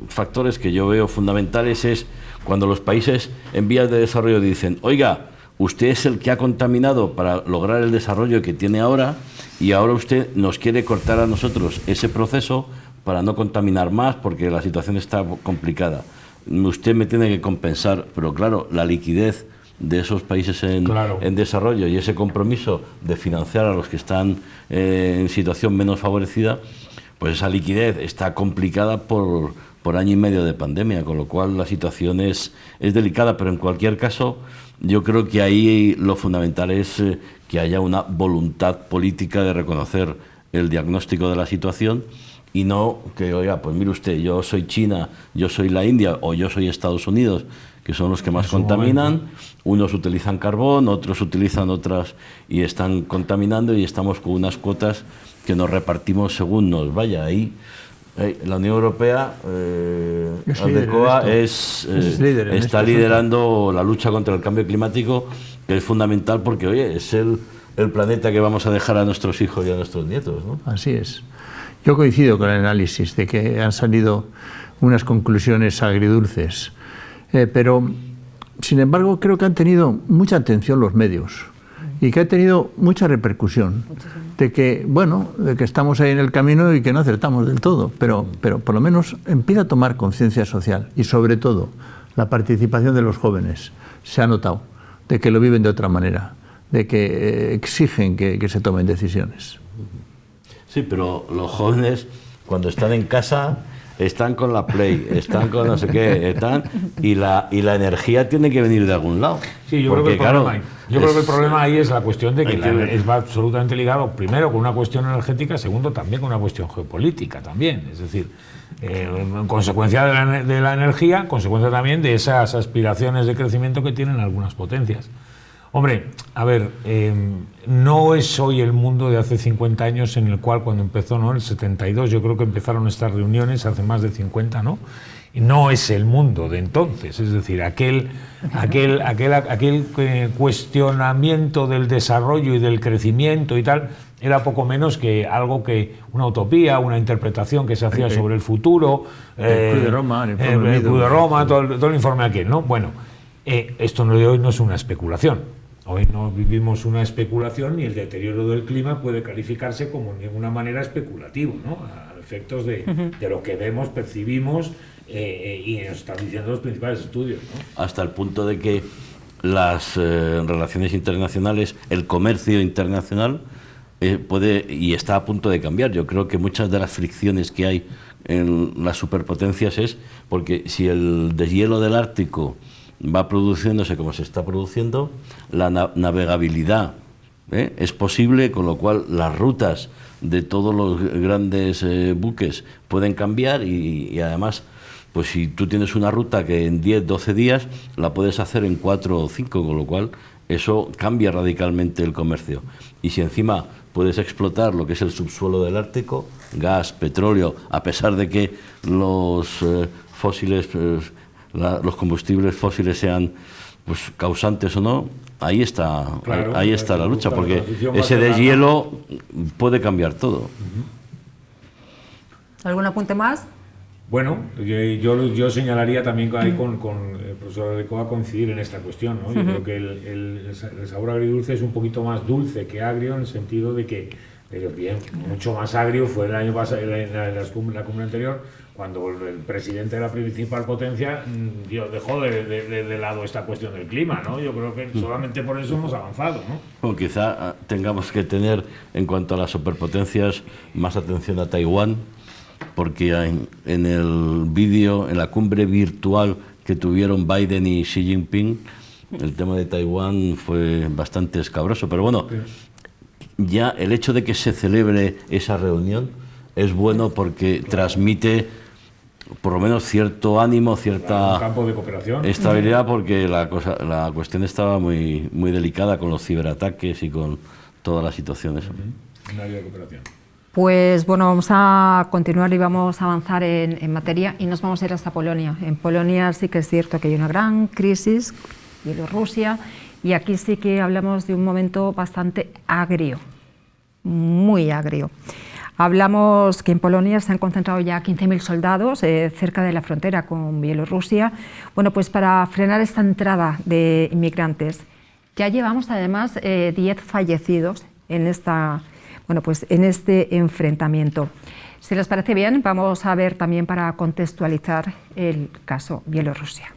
factores que yo veo fundamentales es cuando los países en vías de desarrollo dicen, oiga, usted es el que ha contaminado para lograr el desarrollo que tiene ahora y ahora usted nos quiere cortar a nosotros ese proceso para no contaminar más porque la situación está complicada. Usted me tiene que compensar, pero claro, la liquidez de esos países en desarrollo y ese compromiso de financiar a los que están en situación menos favorecida, pues esa liquidez está complicada por año y medio de pandemia, con lo cual la situación es delicada, pero en cualquier caso yo creo que ahí lo fundamental es que haya una voluntad política de reconocer el diagnóstico de la situación y no que, oiga, pues mire usted, yo soy China, yo soy la India o yo soy Estados Unidos, que son los que más contaminan, unos utilizan carbón, otros utilizan otras y están contaminando y estamos con unas cuotas que nos repartimos según nos vaya. Ahí La Unión Europea, está liderando la lucha contra el cambio climático, que es fundamental porque, oye, es el planeta que vamos a dejar a nuestros hijos y a nuestros nietos, ¿no? Así es. Yo coincido con el análisis de que han salido unas conclusiones agridulces, pero, sin embargo, creo que han tenido mucha atención los medios y que ha tenido mucha repercusión, de que, bueno, de que estamos ahí en el camino y que no acertamos del todo, pero por lo menos empieza a tomar conciencia social y, sobre todo, la participación de los jóvenes. Se ha notado de que lo viven de otra manera, de que exigen que se tomen decisiones. Sí, pero los jóvenes, cuando están en casa, están con la Play, están con no sé qué, y la energía tiene que venir de algún lado. Sí, yo creo que el problema ahí es la cuestión de que va absolutamente ligado, primero, con una cuestión energética, segundo, también con una cuestión geopolítica también. Es decir, en consecuencia de la energía, consecuencia también de esas aspiraciones de crecimiento que tienen algunas potencias. Hombre, a ver, no es hoy el mundo de hace 50 años en el cual cuando empezó, ¿no? El 72, yo creo que empezaron estas reuniones hace más de 50, ¿no? Y no es el mundo de entonces, es decir, aquel cuestionamiento del desarrollo y del crecimiento y tal, era poco menos que algo que, una utopía, una interpretación que se hacía sobre el futuro. El Club de Roma, el Club de Roma, todo el informe aquel, ¿no? Bueno, esto de hoy no es una especulación. Hoy no vivimos una especulación y el deterioro del clima puede calificarse como de ninguna manera especulativo, ¿no? A efectos de lo que vemos, percibimos y nos están diciendo los principales estudios, ¿no? Hasta el punto de que las relaciones internacionales, el comercio internacional puede y está a punto de cambiar. Yo creo que muchas de las fricciones que hay en las superpotencias es porque si el deshielo del Ártico va produciéndose como se está produciendo, la navegabilidad es posible, con lo cual las rutas de todos los grandes buques pueden cambiar y además, pues si tú tienes una ruta que en 10, 12 días la puedes hacer en 4 o 5, con lo cual eso cambia radicalmente el comercio. Y si encima puedes explotar lo que es el subsuelo del Ártico, gas, petróleo, a pesar de que los fósiles... los combustibles fósiles sean pues causantes o no, ahí está, claro, ahí está la lucha, porque ese deshielo puede cambiar todo. ¿Algún apunte más? Bueno, yo señalaría también ahí con el profesor Aldecoa coincidir en esta cuestión, ¿no? Yo creo que el sabor agridulce es un poquito más dulce que agrio, en el sentido de que, pero bien, mucho más agrio fue el año pasado, en la cumbre anterior, cuando el presidente de la principal potencia dejó de lado esta cuestión del clima, ¿no? Yo creo que solamente por eso hemos avanzado, ¿no? Bueno, quizá tengamos que tener, en cuanto a las superpotencias, más atención a Taiwán, porque en el vídeo, en la cumbre virtual que tuvieron Biden y Xi Jinping, el tema de Taiwán fue bastante escabroso, pero bueno, ya el hecho de que se celebre esa reunión es bueno porque transmite por lo menos cierto ánimo, cierta campo de cooperación, estabilidad, porque la cuestión estaba muy delicada con los ciberataques y con todas las situaciones. Un área de cooperación. Pues bueno, vamos a continuar y vamos a avanzar en materia y nos vamos a ir hasta Polonia. En Polonia sí que es cierto que hay una gran crisis, Bielorrusia, y aquí sí que hablamos de un momento bastante agrio, muy agrio. Hablamos que en Polonia se han concentrado ya 15.000 soldados cerca de la frontera con Bielorrusia, bueno, pues para frenar esta entrada de inmigrantes. Ya llevamos además 10 fallecidos en este enfrentamiento. Si les parece bien, vamos a ver también para contextualizar el caso Bielorrusia.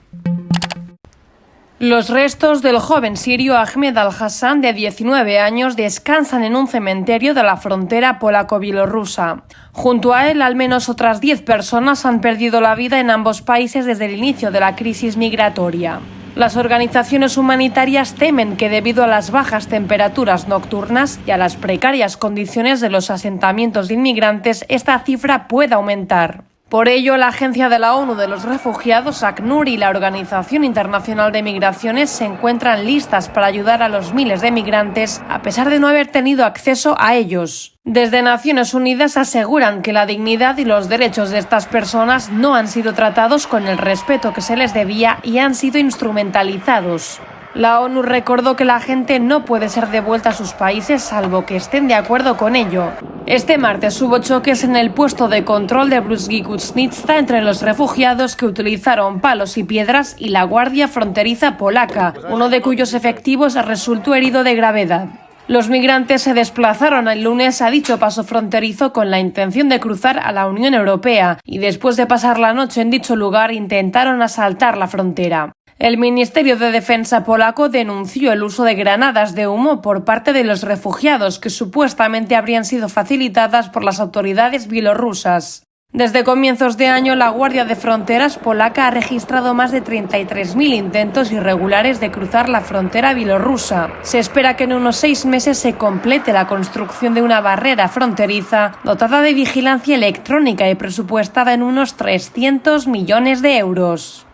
Los restos del joven sirio Ahmed al-Hassan, de 19 años, descansan en un cementerio de la frontera polaco-bielorrusa. Junto a él, al menos otras 10 personas han perdido la vida en ambos países desde el inicio de la crisis migratoria. Las organizaciones humanitarias temen que, debido a las bajas temperaturas nocturnas y a las precarias condiciones de los asentamientos de inmigrantes, esta cifra pueda aumentar. Por ello, la Agencia de la ONU de los Refugiados, ACNUR, y la Organización Internacional de Migraciones se encuentran listas para ayudar a los miles de migrantes, a pesar de no haber tenido acceso a ellos. Desde Naciones Unidas aseguran que la dignidad y los derechos de estas personas no han sido tratados con el respeto que se les debía y han sido instrumentalizados. La ONU recordó que la gente no puede ser devuelta a sus países salvo que estén de acuerdo con ello. Este martes hubo choques en el puesto de control de Bruzgi-Kuznitsa entre los refugiados que utilizaron palos y piedras y la Guardia Fronteriza polaca, uno de cuyos efectivos resultó herido de gravedad. Los migrantes se desplazaron el lunes a dicho paso fronterizo con la intención de cruzar a la Unión Europea y después de pasar la noche en dicho lugar intentaron asaltar la frontera. El Ministerio de Defensa polaco denunció el uso de granadas de humo por parte de los refugiados que supuestamente habrían sido facilitadas por las autoridades bielorrusas. Desde comienzos de año, la Guardia de Fronteras polaca ha registrado más de 33.000 intentos irregulares de cruzar la frontera bielorrusa. Se espera que en unos 6 meses se complete la construcción de una barrera fronteriza dotada de vigilancia electrónica y presupuestada en unos 300 millones de euros.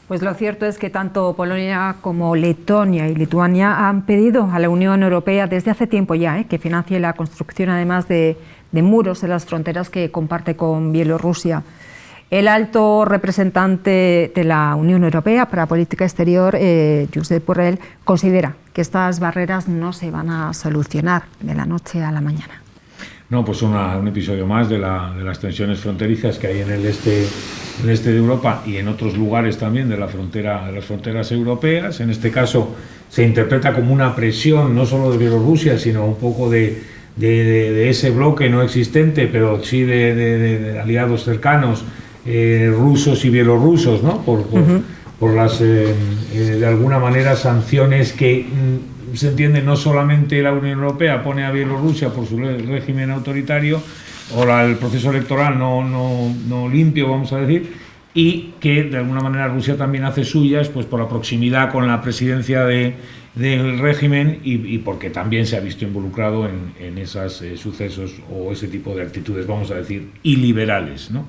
Pues lo cierto es que tanto Polonia como Letonia y Lituania han pedido a la Unión Europea desde hace tiempo ya que financie la construcción además de muros en las fronteras que comparte con Bielorrusia. El alto representante de la Unión Europea para Política Exterior, Josep Borrell, considera que estas barreras no se van a solucionar de la noche a la mañana. No, pues un episodio más de las tensiones fronterizas que hay en el este de Europa y en otros lugares también de las fronteras europeas. En este caso se interpreta como una presión no solo de Bielorrusia, sino un poco de ese bloque no existente, pero sí de aliados cercanos, rusos y bielorrusos, ¿no? Por las, de alguna manera, sanciones que se entiende no solamente la Unión Europea pone a Bielorrusia por su régimen autoritario o el proceso electoral no limpio, vamos a decir, y que de alguna manera Rusia también hace suyas pues por la proximidad con la presidencia del régimen y porque también se ha visto involucrado en esos sucesos o ese tipo de actitudes, vamos a decir, iliberales, ¿no?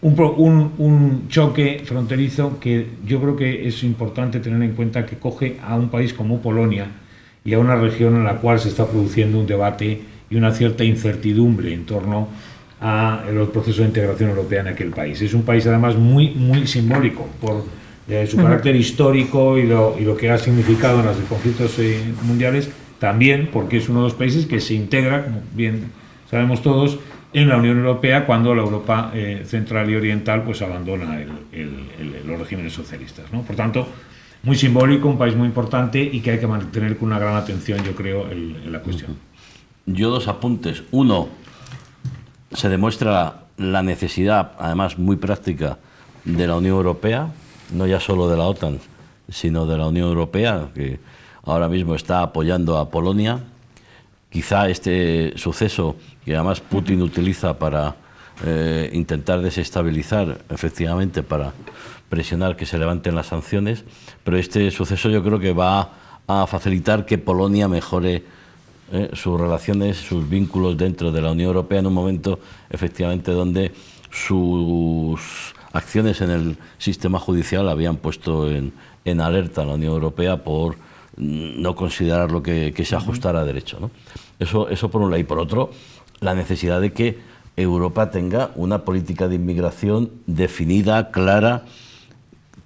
Un choque fronterizo que yo creo que es importante tener en cuenta que coge a un país como Polonia y a una región en la cual se está produciendo un debate y una cierta incertidumbre en torno a los procesos de integración europea en aquel país. Es un país además muy simbólico por su carácter histórico y lo que ha significado en los conflictos mundiales, también porque es uno de los países que se integra, como bien sabemos todos, en la Unión Europea cuando la Europa central y oriental pues abandona los regímenes socialistas, ¿no? Por tanto, muy simbólico, un país muy importante y que hay que mantener con una gran atención, yo creo, en la cuestión. Yo dos apuntes. Uno, se demuestra la necesidad, además muy práctica, de la Unión Europea, no ya solo de la OTAN, sino de la Unión Europea, que ahora mismo está apoyando a Polonia. Quizá este suceso, que además Putin utiliza para intentar desestabilizar, efectivamente, para presionar que se levanten las sanciones, pero este suceso yo creo que va a facilitar que Polonia mejore sus relaciones, sus vínculos dentro de la Unión Europea en un momento, efectivamente, donde sus acciones en el sistema judicial habían puesto en alerta a la Unión Europea por no considerar lo que se ajustara a derecho, ¿no? Eso por un lado. Y por otro, la necesidad de que Europa tenga una política de inmigración definida, clara,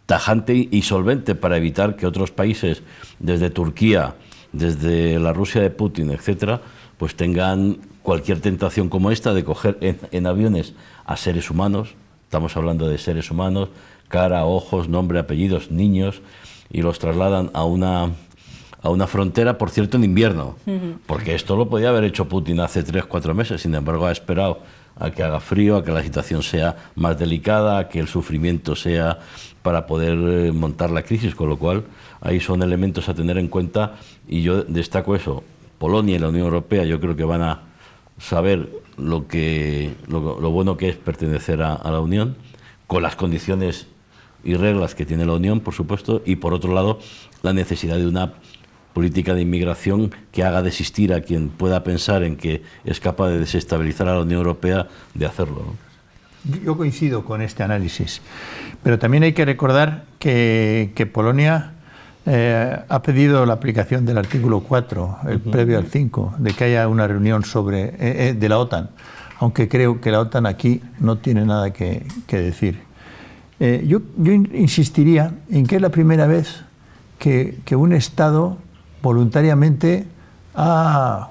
tajante y solvente para evitar que otros países, desde Turquía, desde la Rusia de Putin, etcétera, pues tengan cualquier tentación como esta de coger en aviones a seres humanos, estamos hablando de seres humanos, cara, ojos, nombre, apellidos, niños, y los trasladan a una frontera, por cierto, en invierno, porque esto lo podía haber hecho Putin hace 3-4 meses, sin embargo ha esperado a que haga frío, a que la situación sea más delicada, a que el sufrimiento sea para poder montar la crisis, con lo cual ahí son elementos a tener en cuenta y yo destaco eso. Polonia y la Unión Europea yo creo que van a saber lo bueno que es pertenecer a la Unión, con las condiciones y reglas que tiene la Unión, por supuesto, y por otro lado la necesidad de una política de inmigración que haga desistir a quien pueda pensar en que es capaz de desestabilizar a la Unión Europea de hacerlo, ¿no? Yo coincido con este análisis, pero también hay que recordar que Polonia ha pedido la aplicación del artículo 4, el previo al 5, de que haya una reunión de la OTAN, aunque creo que la OTAN aquí no tiene nada que decir. Yo insistiría en que es la primera vez que un Estado voluntariamente ha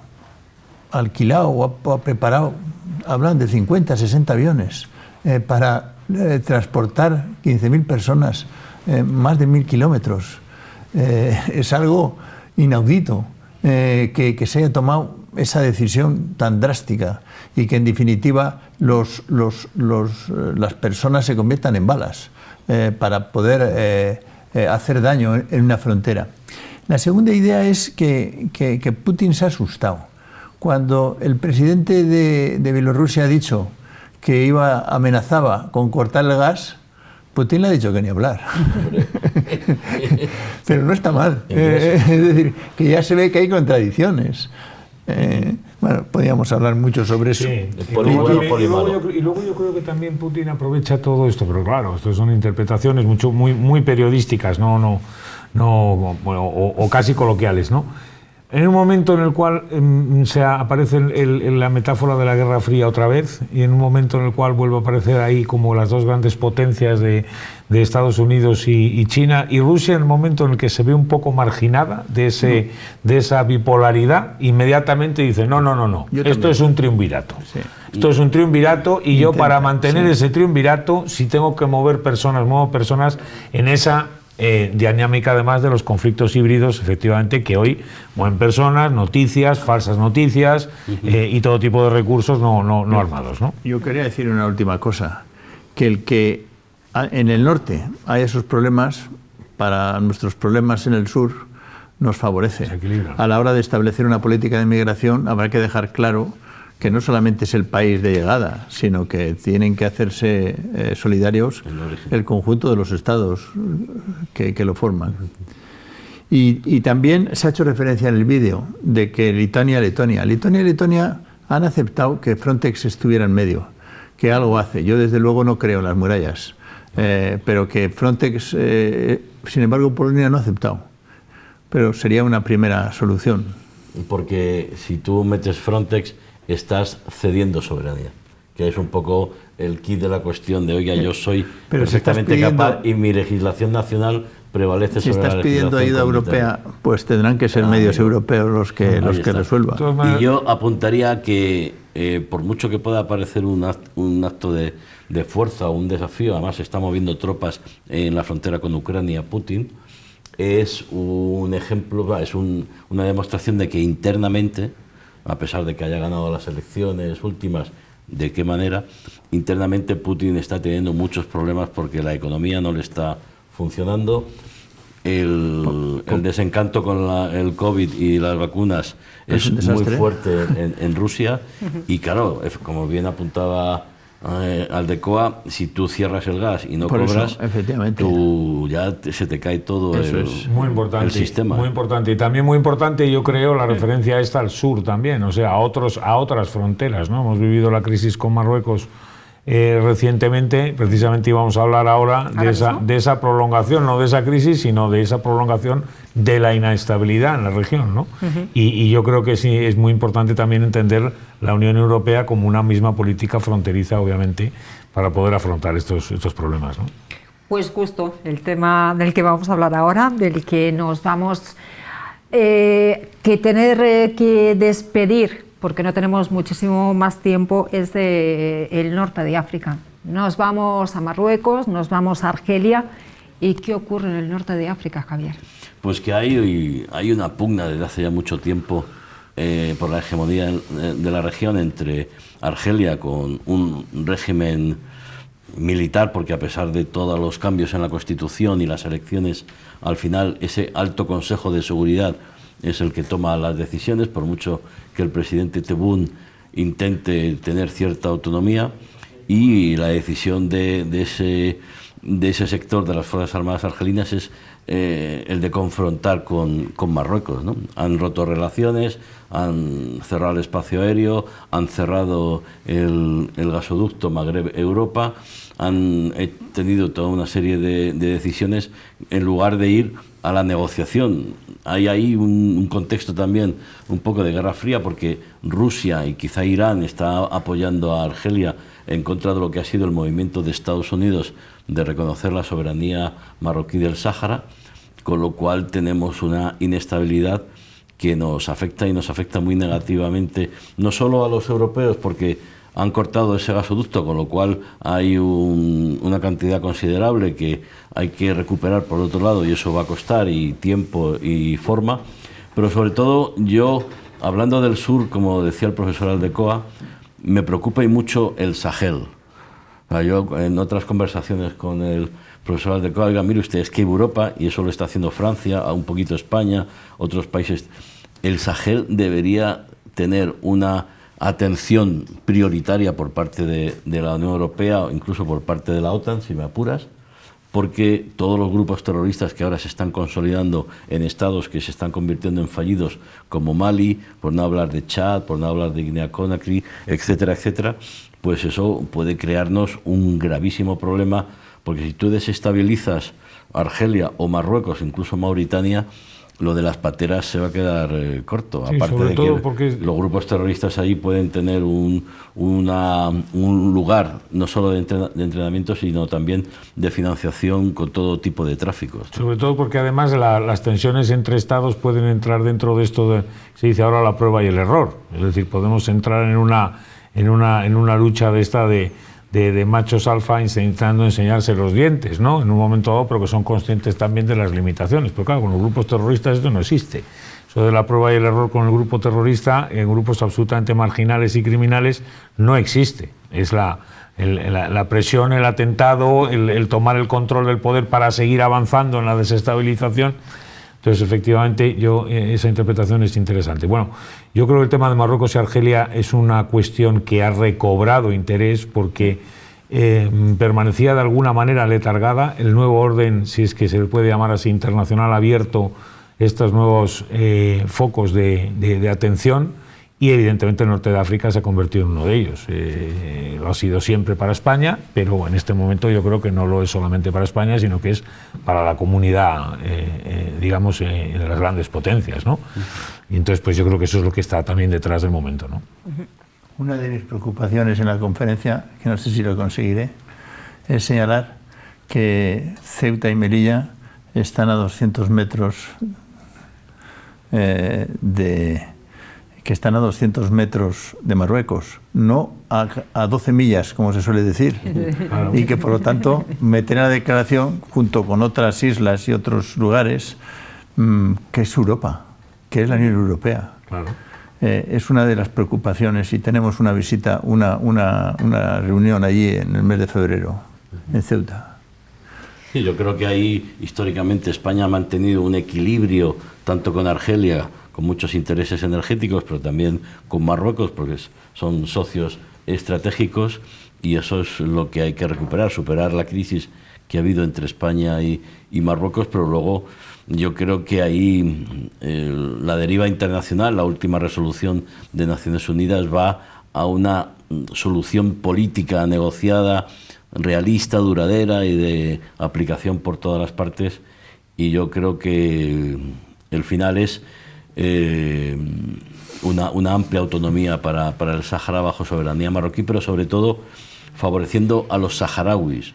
alquilado o ha preparado, hablan de 50, 60 aviones para transportar 15.000 personas, más de 1.000 kilómetros. Es algo inaudito que se haya tomado esa decisión tan drástica y que en definitiva las personas se conviertan en balas para poder hacer daño en una frontera. La segunda idea es que Putin se ha asustado. Cuando el presidente de Bielorrusia ha dicho que amenazaba con cortar el gas, Putin le ha dicho que ni hablar. Pero no está mal. Es decir, que ya se ve que hay contradicciones. Bueno, podríamos hablar mucho sobre eso. Sí. Y luego yo creo que también Putin aprovecha todo esto, pero claro, esto son interpretaciones muy periodísticas, o casi coloquiales, ¿no? En un momento en el cual aparece la metáfora de la Guerra Fría otra vez, y en un momento en el cual vuelve a aparecer ahí como las dos grandes potencias de Estados Unidos y China, y Rusia, en el momento en el que se ve un poco marginada de esa bipolaridad, inmediatamente dice, no, esto es un triunvirato. Sí. Esto es un triunvirato y yo para mantener ese triunvirato, si tengo que mover personas, muevo personas en esa dinámica, además de los conflictos híbridos, efectivamente, que hoy mueven personas, noticias, falsas noticias y todo tipo de recursos no armados, ¿no? Yo quería decir una última cosa, que el que en el norte hay esos problemas, para nuestros problemas en el sur nos favorece. A la hora de establecer una política de inmigración habrá que dejar claro que no solamente es el país de llegada, sino que tienen que hacerse solidarios el conjunto de los estados que lo forman. Y también se ha hecho referencia en el vídeo de que Lituania y Letonia han aceptado que Frontex estuviera en medio, que algo hace. Yo desde luego no creo en las murallas, pero que Frontex, sin embargo, Polonia no ha aceptado. Pero sería una primera solución. Porque si tú metes Frontex, estás cediendo soberanía, que es un poco el kit de la cuestión de, oiga, yo soy perfectamente capaz y mi legislación nacional prevalece sobre la legislación. Si estás pidiendo ayuda europea, pues tendrán que ser medios europeos los que resuelvan. Y yo apuntaría que, por mucho que pueda parecer un acto de fuerza o un desafío, además está moviendo tropas en la frontera con Ucrania, Putin, es un ejemplo, es una demostración de que internamente, a pesar de que haya ganado las elecciones últimas, de qué manera, internamente Putin está teniendo muchos problemas porque la economía no le está funcionando, el desencanto con el COVID y las vacunas es muy fuerte en Rusia, y claro, como bien apuntaba Aldecoa, si tú cierras el gas y no cobras, tú ya se te cae todo el sistema. Muy importante. Y también muy importante, yo creo, la referencia esta al sur también, o sea, a otras fronteras, ¿no? Hemos vivido la crisis con Marruecos recientemente, precisamente íbamos a hablar ahora de esa prolongación, no de esa crisis, sino de esa prolongación de la inestabilidad en la región, ¿no? Y yo creo que sí es muy importante también entender la Unión Europea como una misma política fronteriza, obviamente, para poder afrontar estos problemas, ¿no? Pues justo el tema del que vamos a hablar ahora, del que nos vamos que tener que despedir, porque no tenemos muchísimo más tiempo, es el norte de África. Nos vamos a Marruecos, nos vamos a Argelia. ¿Y qué ocurre en el norte de África, Javier? Pues que hay una pugna desde hace ya mucho tiempo por la hegemonía de la región entre Argelia, con un régimen militar, porque a pesar de todos los cambios en la Constitución y las elecciones, al final ese Alto Consejo de Seguridad es el que toma las decisiones, por mucho que el presidente Tebboune intente tener cierta autonomía, y la decisión de ese sector de las Fuerzas Armadas argelinas es el de confrontar con Marruecos, ¿no? Han roto relaciones, han cerrado el espacio aéreo, han cerrado el gasoducto Magreb-Europa, han tenido toda una serie de decisiones en lugar de ir a la negociación. Hay ahí un contexto también un poco de Guerra Fría, porque Rusia y quizá Irán está apoyando a Argelia en contra de lo que ha sido el movimiento de Estados Unidos de reconocer la soberanía marroquí del Sáhara, con lo cual tenemos una inestabilidad que nos afecta, y nos afecta muy negativamente, no solo a los europeos, porque han cortado ese gasoducto, con lo cual hay una cantidad considerable que hay que recuperar por otro lado, y eso va a costar y tiempo y forma, pero sobre todo yo, hablando del sur, como decía el profesor Aldecoa, me preocupa y mucho el Sahel. Yo en otras conversaciones con el profesor Aldecoa, oiga, mire usted, es que Europa, y eso lo está haciendo Francia, un poquito España, otros países, el Sahel debería tener una atención prioritaria por parte de la Unión Europea, o incluso por parte de la OTAN, si me apuras, porque todos los grupos terroristas que ahora se están consolidando en estados que se están convirtiendo en fallidos, como Mali, por no hablar de Chad, por no hablar de Guinea-Conakry, etcétera, etcétera, pues eso puede crearnos un gravísimo problema, porque si tú desestabilizas Argelia o Marruecos, incluso Mauritania, lo de las pateras se va a quedar corto. Sí, aparte de que porque los grupos terroristas ahí pueden tener un lugar no solo de entrenamiento, sino también de financiación con todo tipo de tráficos. Sobre todo porque además las tensiones entre estados pueden entrar dentro de esto se dice ahora la prueba y el error. Es decir, podemos entrar en una lucha de esta de machos alfa intentando enseñarse los dientes, ¿no? En un momento dado, pero que son conscientes también de las limitaciones. Pero claro, con los grupos terroristas esto no existe. Eso de la prueba y el error con el grupo terrorista, en grupos absolutamente marginales y criminales, no existe. Es la presión, el atentado, el tomar el control del poder para seguir avanzando en la desestabilización. Entonces, efectivamente, esa interpretación es interesante. Bueno, yo creo que el tema de Marruecos y Argelia es una cuestión que ha recobrado interés porque permanecía de alguna manera letargada. El nuevo orden, si es que se le puede llamar así, internacional, ha abierto estos nuevos focos de atención, y evidentemente el norte de África se ha convertido en uno de ellos. Lo ha sido siempre para España, pero en este momento yo creo que no lo es solamente para España, sino que es para la comunidad, digamos, de las grandes potencias, ¿no? Y entonces pues yo creo que eso es lo que está también detrás del momento, ¿no? Una de mis preocupaciones en la conferencia, que no sé si lo conseguiré, es señalar que Ceuta y Melilla están a 200 metros que están a 200 metros de Marruecos, no a 12 millas, como se suele decir, y que por lo tanto meter en la declaración, junto con otras islas y otros lugares, que es Europa, que es la Unión Europea. Claro. Es una de las preocupaciones, y tenemos una visita, una reunión allí en el mes de febrero, en Ceuta. Sí, yo creo que ahí históricamente España ha mantenido un equilibrio tanto con Argelia, con muchos intereses energéticos, pero también con Marruecos, porque son socios estratégicos, y eso es lo que hay que recuperar, superar la crisis que ha habido entre España y Marruecos, pero luego yo creo que ahí la deriva internacional, la última resolución de Naciones Unidas, va a una solución política negociada, realista, duradera y de aplicación por todas las partes, y yo creo que el final es una amplia autonomía para el Sáhara bajo soberanía marroquí, pero sobre todo favoreciendo a los saharauis,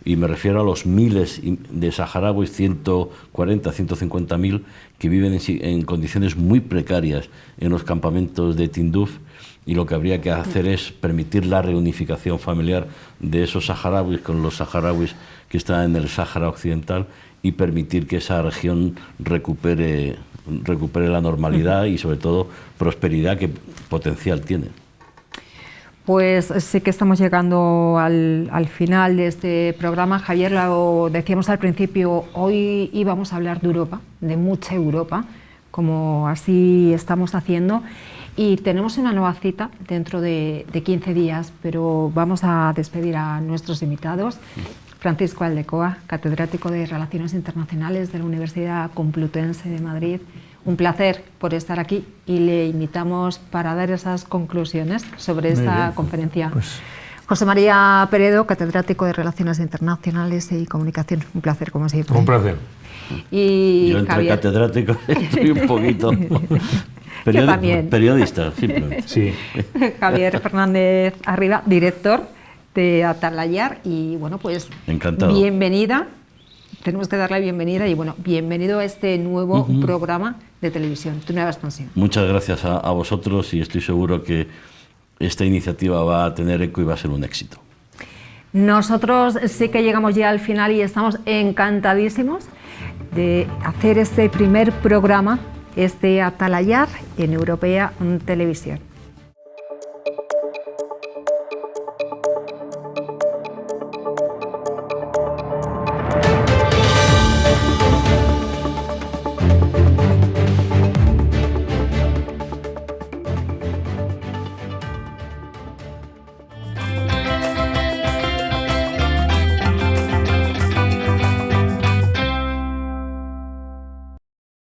y me refiero a los miles de saharauis, 140, 150.000, que viven en condiciones muy precarias en los campamentos de Tinduf, y lo que habría que hacer es permitir la reunificación familiar de esos saharauis con los saharauis que están en el Sáhara Occidental, y permitir que esa región recupere la normalidad y sobre todo prosperidad que potencial tiene. Pues sí que estamos llegando al final de este programa. Javier, lo decíamos al principio, hoy íbamos a hablar de Europa, de mucha Europa, como así estamos haciendo, y tenemos una nueva cita dentro de 15 días, pero vamos a despedir a nuestros invitados. Francisco Aldecoa, catedrático de Relaciones Internacionales de la Universidad Complutense de Madrid. Un placer por estar aquí y le invitamos para dar esas conclusiones sobre esta conferencia. Pues... José María Peredo, catedrático de Relaciones Internacionales y Comunicación. Un placer, como siempre. Un placer. Y yo entre Javier... catedrático estoy un poquito... periodista, simplemente. Sí. Javier Fernández Arriba, director de Atalayar. Y bueno, pues encantado. Bienvenida. Tenemos que darle la bienvenida y bueno, bienvenido a este nuevo programa de televisión, Tu Nueva Expansión. Muchas gracias a vosotros y estoy seguro que esta iniciativa va a tener eco y va a ser un éxito. Nosotros sí que llegamos ya al final y estamos encantadísimos de hacer este primer programa, este Atalayar en Europea Televisión.